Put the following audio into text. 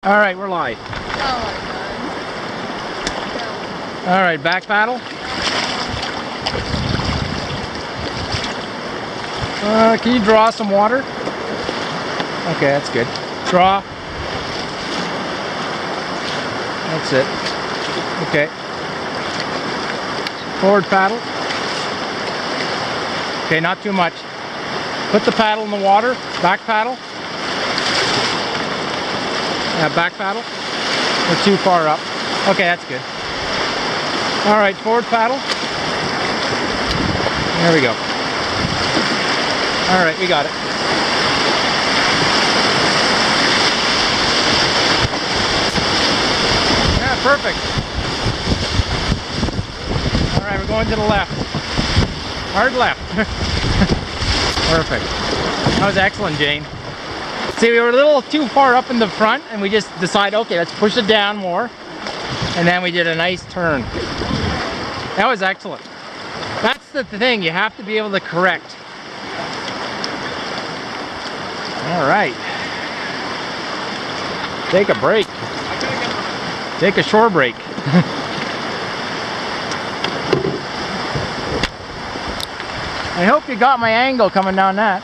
All right, we're live. Oh my God. All right, back paddle. Can you draw some water? Okay, that's good. Draw. That's it. Okay. Forward paddle. Okay, not too much. Put the paddle in the water. Back paddle. Back paddle. We're too far up. Okay, that's good. All right, forward paddle. There we go. All right, we got it. Yeah, perfect. All right, we're going to the left. Hard left. Perfect. That was excellent, Jane. See, we were a little too far up in the front and we just decided, okay, let's push it down more. And then we did a nice turn. That was excellent. That's the thing, you have to be able to correct. All right. Take a break. Take a shore break. I hope you got my angle coming down that.